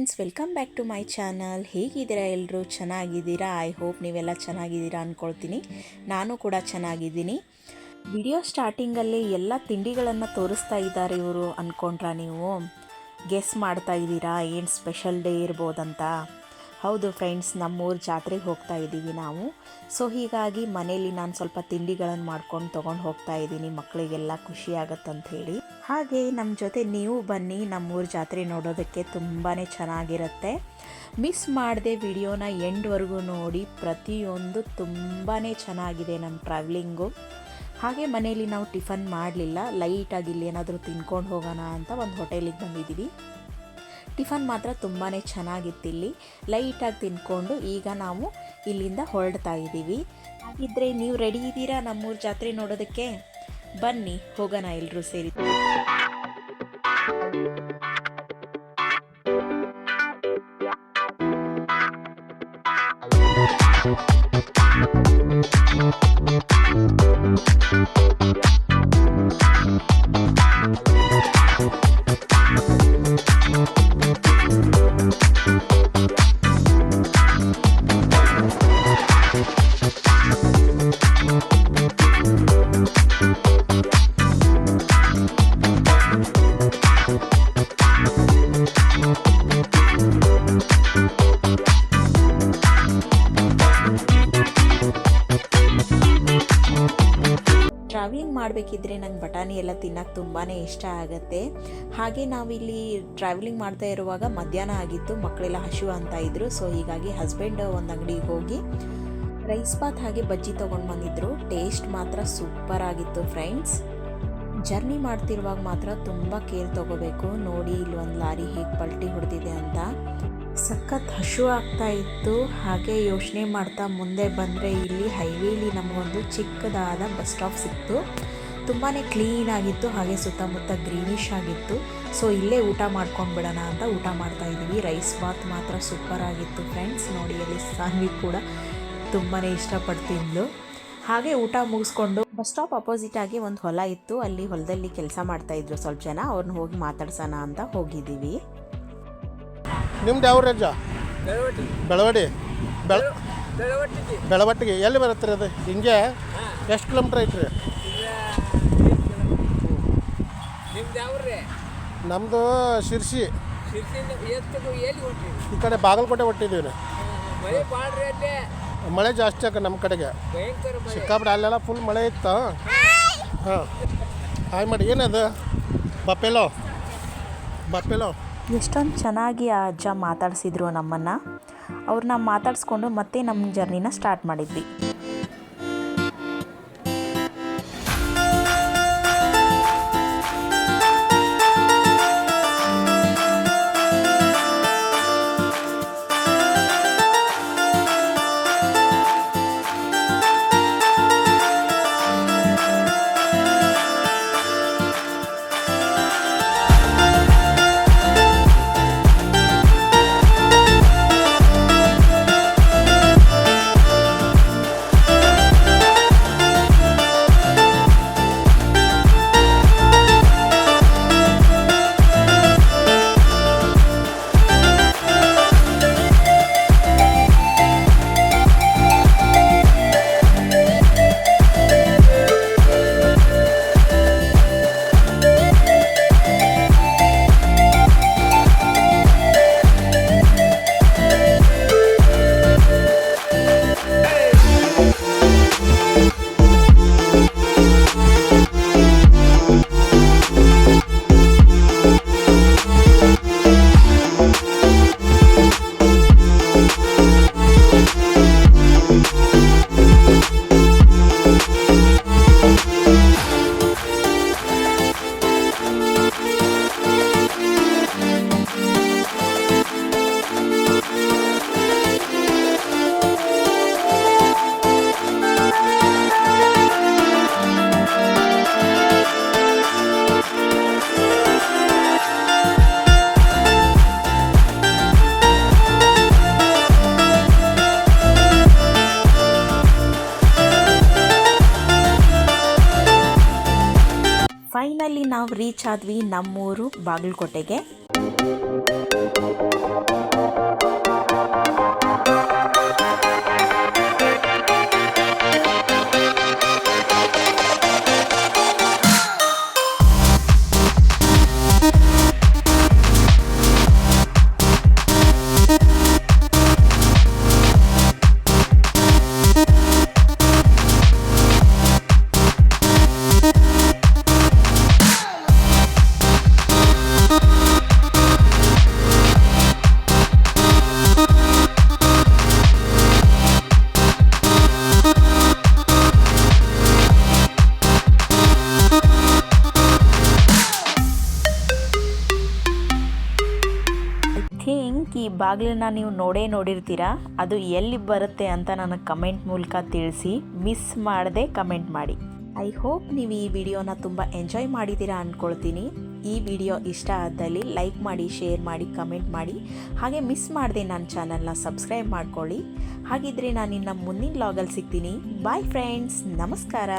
Friends, welcome back to my channel. ಹೇಗಿದ್ದೀರಾ ಎಲ್ಲರೂ? ಚೆನ್ನಾಗಿದ್ದೀರಾ? ಐ ಹೋಪ್ ನೀವೆಲ್ಲ ಚೆನ್ನಾಗಿದ್ದೀರಾ ಅಂದ್ಕೊಳ್ತೀನಿ. ನಾನು ಕೂಡ ಚೆನ್ನಾಗಿದ್ದೀನಿ. ವಿಡಿಯೋ ಸ್ಟಾರ್ಟಿಂಗಲ್ಲಿ ಎಲ್ಲ ತಿಂಡಿಗಳನ್ನು ತೋರಿಸ್ತಾ ಇದ್ದಾರೆ ಇವರು ಅಂದ್ಕೊಂಡ್ರಾ ನೀವು? ಗೆಸ್ ಮಾಡ್ತಾ ಇದ್ದೀರಾ ಏನು ಸ್ಪೆಷಲ್ ಡೇ ಇರ್ಬೋದಂತ? ಹೌದು ಫ್ರೆಂಡ್ಸ್, ನಮ್ಮೂರು ಜಾತ್ರೆಗೆ ಹೋಗ್ತಾ ಇದ್ದೀವಿ ನಾವು. ಸೊ ಹೀಗಾಗಿ ಮನೇಲಿ ನಾನು ಸ್ವಲ್ಪ ತಿಂಡಿಗಳನ್ನು ಮಾಡ್ಕೊಂಡು ತೊಗೊಂಡು ಹೋಗ್ತಾ ಇದ್ದೀನಿ, ಮಕ್ಕಳಿಗೆಲ್ಲ ಖುಷಿ ಆಗುತ್ತಂತ ಹೇಳಿ. ಹಾಗೆ ನಮ್ಮ ಜೊತೆ ನೀವು ಬನ್ನಿ, ನಮ್ಮೂರು ಜಾತ್ರೆ ನೋಡೋದಕ್ಕೆ ತುಂಬಾ ಚೆನ್ನಾಗಿರುತ್ತೆ. ಮಿಸ್ ಮಾಡದೆ ವಿಡಿಯೋನ ಎಂಡ್ವರೆಗೂ ನೋಡಿ. ಪ್ರತಿಯೊಂದು ತುಂಬಾ ಚೆನ್ನಾಗಿದೆ ನಮ್ಮ ಟ್ರಾವೆಲಿಂಗು. ಹಾಗೆ ಮನೇಲಿ ನಾವು ಟಿಫನ್ ಮಾಡಲಿಲ್ಲ, ಲೈಟಾಗಿ ಇಲ್ಲಿ ಏನಾದರೂ ತಿನ್ಕೊಂಡು ಹೋಗೋಣ ಅಂತ ಒಂದು ಹೋಟೆಲಿಗೆ ಬಂದಿದ್ದೀವಿ. ಟಿಫನ್ ಮಾತ್ರ ತುಂಬಾ ಚೆನ್ನಾಗಿತ್ತು. ಇಲ್ಲಿ ಲೈಟಾಗಿ ತಿನ್ಕೊಂಡು ಈಗ ನಾವು ಇಲ್ಲಿಂದ ಹೊರಡ್ತಾ ಇದ್ದೀವಿ. ಹಾಗಿದ್ರೆ ನೀವು ರೆಡಿ ಇದ್ದೀರಾ ನಮ್ಮೂರು ಜಾತ್ರೆ ನೋಡೋದಕ್ಕೆ? ಬನ್ನಿ ಹೋಗೋಣ ಎಲ್ಲರೂ ಸೇರಿ. ಟ್ರಾವೆಲಿಂಗ್ ಮಾಡಬೇಕಿದ್ರೆ ನಂಗೆ ಬಟಾಣಿ ಎಲ್ಲ ತಿನ್ನೋಕ್ಕೆ ತುಂಬಾ ಇಷ್ಟ ಆಗುತ್ತೆ. ಹಾಗೆ ನಾವಿಲ್ಲಿ ಟ್ರಾವೆಲಿಂಗ್ ಮಾಡ್ತಾ ಇರುವಾಗ ಮಧ್ಯಾಹ್ನ ಆಗಿತ್ತು, ಮಕ್ಕಳೆಲ್ಲ ಹಸಿವು ಅಂತ ಇದ್ದರು. ಸೊ ಹೀಗಾಗಿ ಹಸ್ಬೆಂಡ್ ಒಂದು ಅಂಗಡಿಗೆ ಹೋಗಿ ರೈಸ್ ಬಾತ್ ಹಾಗೆ ಬಜ್ಜಿ ತೊಗೊಂಡು ಬಂದಿದ್ದರು. ಟೇಸ್ಟ್ ಮಾತ್ರ ಸೂಪರ್ ಆಗಿತ್ತು ಫ್ರೆಂಡ್ಸ್. ಜರ್ನಿ ಮಾಡ್ತಿರುವಾಗ ಮಾತ್ರ ತುಂಬ ಕೇರ್ ತೊಗೋಬೇಕು. ನೋಡಿ ಇಲ್ಲಿ ಒಂದು ಲಾರಿ ಹೇಗೆ ಪಲ್ಟಿ ಹೊಡೆದಿದೆ ಅಂತ. ಸಖತ್ ಹಸಿವು ಆಗ್ತಾ ಇತ್ತು. ಹಾಗೆ ಯೋಚನೆ ಮಾಡ್ತಾ ಮುಂದೆ ಬಂದರೆ ಇಲ್ಲಿ ಹೈವೇಲಿ ನಮಗೊಂದು ಚಿಕ್ಕದಾದ ಬಸ್ ಸ್ಟಾಪ್ ಸಿಕ್ತು. ತುಂಬಾ ಕ್ಲೀನಾಗಿತ್ತು, ಹಾಗೆ ಸುತ್ತಮುತ್ತ ಗ್ರೀನಿಶ್ ಆಗಿತ್ತು. ಸೊ ಇಲ್ಲೇ ಊಟ ಮಾಡ್ಕೊಂಡು ಬಿಡೋಣ ಅಂತ ಊಟ ಮಾಡ್ತಾ ಇದ್ದೀವಿ. ರೈಸ್ ಬಾತ್ ಮಾತ್ರ ಸೂಪರ್ ಆಗಿತ್ತು ಫ್ರೆಂಡ್ಸ್. ನೋಡಿ ಅಲ್ಲಿ ಸಾನ್ವಿ ಕೂಡ ತುಂಬಾ ಇಷ್ಟಪಡ್ತಿದ್ಲು. ಹಾಗೆ ಊಟ ಮುಗಿಸ್ಕೊಂಡು ಬಸ್ ಸ್ಟಾಪ್ ಅಪೋಸಿಟ್ ಆಗಿ ಒಂದು ಹೊಲ ಇತ್ತು, ಅಲ್ಲಿ ಹೊಲದಲ್ಲಿ ಕೆಲಸ ಮಾಡ್ತಾಯಿದ್ರು ಸ್ವಲ್ಪ ಜನ. ಅವ್ರನ್ನ ಹೋಗಿ ಮಾತಾಡ್ಸೋಣ ಅಂತ ಹೋಗಿದ್ದೀವಿ. ನಿಮ್ದು ಯಾವ ರಾಜ್ಯ? ಬೆಳವಡಿ. ಬೆಳವಟ್ಟಿಗೆ ಎಲ್ಲಿ ಬರುತ್ತೆ ರೀ ಅದು? ಹಿಂಗೆ ಎಷ್ಟು ಕಿಲೋಮೀಟ್ರ್ ಐತ್ರಿ? ನಮ್ಮದು ಶಿರ್ಸಿ. ಈ ಕಡೆ ಬಾಗಲಕೋಟೆ ಹೊಟ್ಟಿದ್ದೀವಿ ರೀ. ಮಳೆ ಜಾಸ್ತಿ ಆಗ ನಮ್ಮ ಕಡೆಗೆ ಸಿಕ್ಕಾಪಟ್ಟೆ. ಅಲ್ಲೆಲ್ಲ ಫುಲ್ ಮಳೆ ಇತ್ತು. ಹಾಂ ಹಾಯ್ ಮಾಡಿ. ಏನದು? ಬಪ್ಪೆಲೋ. ಎಷ್ಟೊಂದು ಚೆನ್ನಾಗಿ ಆ ಅಜ್ಜ ಮಾತಾಡಿಸಿದ್ರು ನಮ್ಮನ್ನು. ಅವ್ರನ್ನ ಮಾತಾಡಿಸ್ಕೊಂಡು ಮತ್ತೆ ನಮ್ಮ ಜರ್ನಿನ ಸ್ಟಾರ್ಟ್ ಮಾಡಿದ್ವಿ. ಫೈನಲಿ ನಾವು ರೀಚ್ ಆದ್ವಿ ನಮ್ಮೂರು ಬಾಗಲಕೋಟೆಗೆ. ಈ ಬಾಗಿಲನ್ನ ನೀವು ನೋಡಿರ್ತೀರಾ, ಅದು ಎಲ್ಲಿ ಬರುತ್ತೆ ಅಂತ ನನಗೆ ಕಮೆಂಟ್ ಮೂಲಕ ತಿಳಿಸಿ, ಮಿಸ್ ಮಾಡದೆ ಕಮೆಂಟ್ ಮಾಡಿ. ಐ ಹೋಪ್ ನೀವು ಈ ವಿಡಿಯೋನ ತುಂಬ ಎಂಜಾಯ್ ಮಾಡಿದ್ದೀರಾ ಅಂದ್ಕೊಳ್ತೀನಿ. ಈ ವಿಡಿಯೋ ಇಷ್ಟ ಆದಲ್ಲಿ ಲೈಕ್ ಮಾಡಿ, ಶೇರ್ ಮಾಡಿ, ಕಮೆಂಟ್ ಮಾಡಿ. ಹಾಗೆ ಮಿಸ್ ಮಾಡದೆ ನನ್ನ ಚಾನಲ್ನ ಸಬ್ಸ್ಕ್ರೈಬ್ ಮಾಡ್ಕೊಳ್ಳಿ. ಹಾಗಿದ್ರೆ ನಾನು ಇನ್ನು ಮುಂದಿನ ವ್ಲಾಗಲ್ಲಿ ಸಿಗ್ತೀನಿ. ಬಾಯ್ ಫ್ರೆಂಡ್ಸ್, ನಮಸ್ಕಾರ.